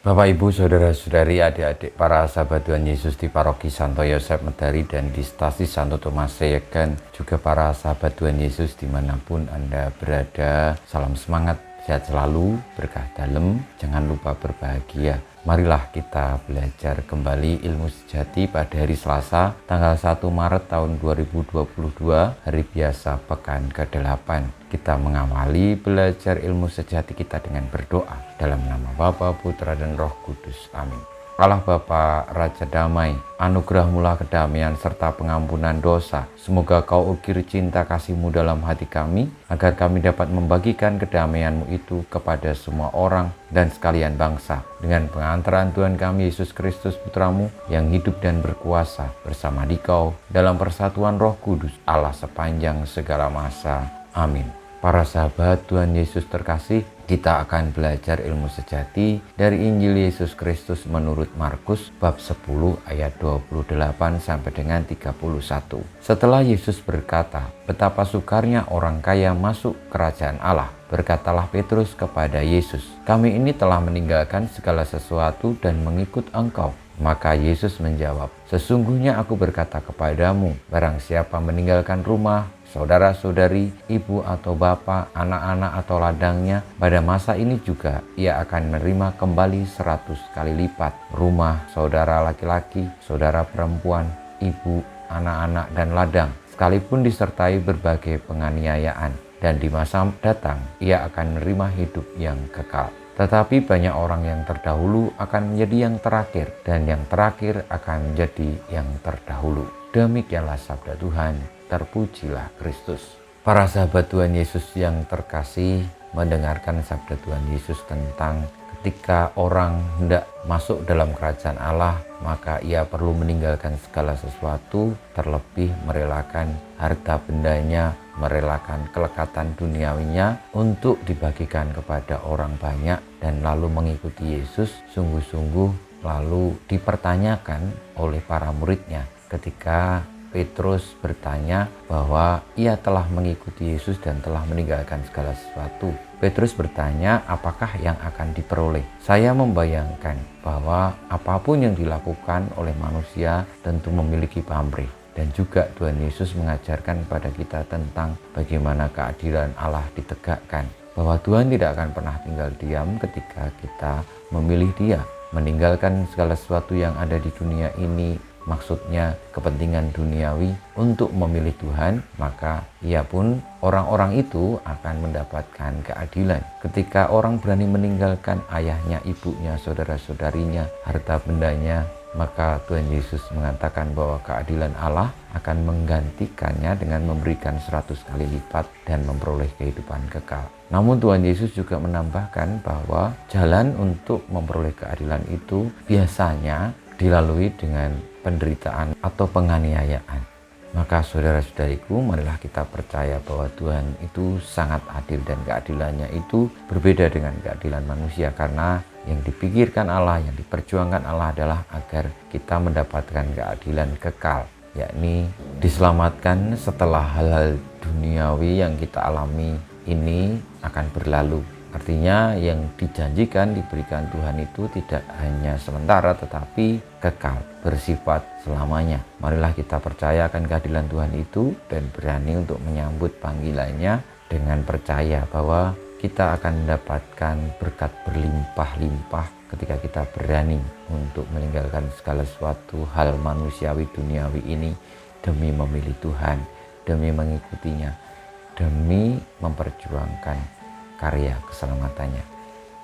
Bapak, Ibu, Saudara-saudari, adik-adik, para sahabat Tuhan Yesus di Paroki Santo Yosef Medari dan di Stasi Santo Thomas Seyegan, juga para sahabat Tuhan Yesus dimanapun Anda berada. Salam semangat, sehat selalu, berkah dalam, jangan lupa berbahagia. Marilah kita belajar kembali ilmu sejati pada hari Selasa, tanggal 1 Maret tahun 2022, hari biasa pekan ke-8. Kita mengawali belajar ilmu sejati kita dengan berdoa dalam nama Bapa, Putra, dan Roh Kudus. Amin. Allah Bapa, Raja Damai, anugerah-Mulah kedamaian serta pengampunan dosa. Semoga Kau ukir cinta kasih-Mu dalam hati kami, agar kami dapat membagikan kedamaian-Mu itu kepada semua orang dan sekalian bangsa. Dengan pengantaran Tuhan kami Yesus Kristus Putra-Mu, yang hidup dan berkuasa bersama Dikau dalam persatuan Roh Kudus, Allah sepanjang segala masa. Amin. Para sahabat Tuhan Yesus terkasih, kita akan belajar ilmu sejati dari Injil Yesus Kristus menurut Markus bab 10 ayat 28 sampai dengan 31. Setelah Yesus berkata, betapa sukarnya orang kaya masuk kerajaan Allah, berkatalah Petrus kepada Yesus, kami ini telah meninggalkan segala sesuatu dan mengikut Engkau. Maka Yesus menjawab, sesungguhnya aku berkata kepadamu, barang siapa meninggalkan rumah, saudara-saudari, ibu atau bapak, anak-anak atau ladangnya, pada masa ini juga ia akan menerima kembali 100 kali lipat. Rumah, saudara laki-laki, saudara perempuan, ibu, anak-anak, dan ladang, sekalipun disertai berbagai penganiayaan. Dan di masa datang, ia akan menerima hidup yang kekal. Tetapi banyak orang yang terdahulu akan menjadi yang terakhir, dan yang terakhir akan menjadi yang terdahulu. Demikianlah sabda Tuhan, terpujilah Kristus. Para sahabat Tuhan Yesus yang terkasih, mendengarkan sabda Tuhan Yesus tentang ketika orang hendak masuk dalam kerajaan Allah, maka ia perlu meninggalkan segala sesuatu, terlebih merelakan harta bendanya, merelakan kelekatan duniawinya untuk dibagikan kepada orang banyak dan lalu mengikuti Yesus sungguh-sungguh. Lalu dipertanyakan oleh para muridnya ketika Petrus bertanya bahwa ia telah mengikuti Yesus dan telah meninggalkan segala sesuatu. Petrus bertanya, apakah yang akan diperoleh? Saya membayangkan bahwa apapun yang dilakukan oleh manusia tentu memiliki pamrih. Dan juga Tuhan Yesus mengajarkan kepada kita tentang bagaimana keadilan Allah ditegakkan. Bahwa Tuhan tidak akan pernah tinggal diam ketika kita memilih Dia. Meninggalkan segala sesuatu yang ada di dunia ini, maksudnya kepentingan duniawi, untuk memilih Tuhan, maka ia pun, orang-orang itu akan mendapatkan keadilan. Ketika orang berani meninggalkan ayahnya, ibunya, saudara-saudarinya, harta bendanya, maka Tuhan Yesus mengatakan bahwa keadilan Allah akan menggantikannya dengan memberikan 100 kali lipat dan memperoleh kehidupan kekal. Namun Tuhan Yesus juga menambahkan bahwa jalan untuk memperoleh keadilan itu biasanya dilalui dengan penderitaan atau penganiayaan. Maka saudara-saudariku, marilah kita percaya bahwa Tuhan itu sangat adil dan keadilannya itu berbeda dengan keadilan manusia, karena yang dipikirkan Allah, yang diperjuangkan Allah adalah agar kita mendapatkan keadilan kekal, yakni diselamatkan setelah hal-hal duniawi yang kita alami ini akan berlalu. Artinya yang dijanjikan diberikan Tuhan itu tidak hanya sementara tetapi kekal, bersifat selamanya. Marilah kita percaya akan keadilan Tuhan itu dan berani untuk menyambut panggilannya dengan percaya bahwa kita akan mendapatkan berkat berlimpah-limpah ketika kita berani untuk meninggalkan segala sesuatu hal manusiawi duniawi ini demi memilih Tuhan, demi mengikutinya, demi memperjuangkan karya keselamatannya.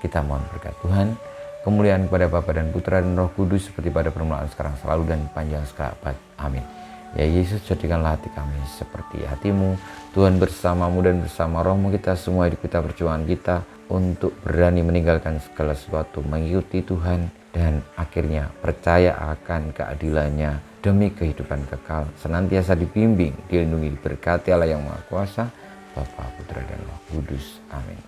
Kita mohon berkat Tuhan, kemuliaan kepada Bapa dan Putra dan Roh Kudus seperti pada permulaan, sekarang, selalu, dan panjang segala abad. Amin. Ya Yesus, jadikanlah hati kami seperti hati-Mu. Tuhan bersama-Mu dan bersama Roh-Mu, kita semua hidup kita, perjuangan kita untuk berani meninggalkan segala sesuatu, mengikuti Tuhan, dan akhirnya percaya akan keadilannya demi kehidupan kekal, senantiasa dibimbing, dilindungi, diberkati Allah yang Maha Kuasa, Bapa, Putra, dan Roh Kudus. Amin.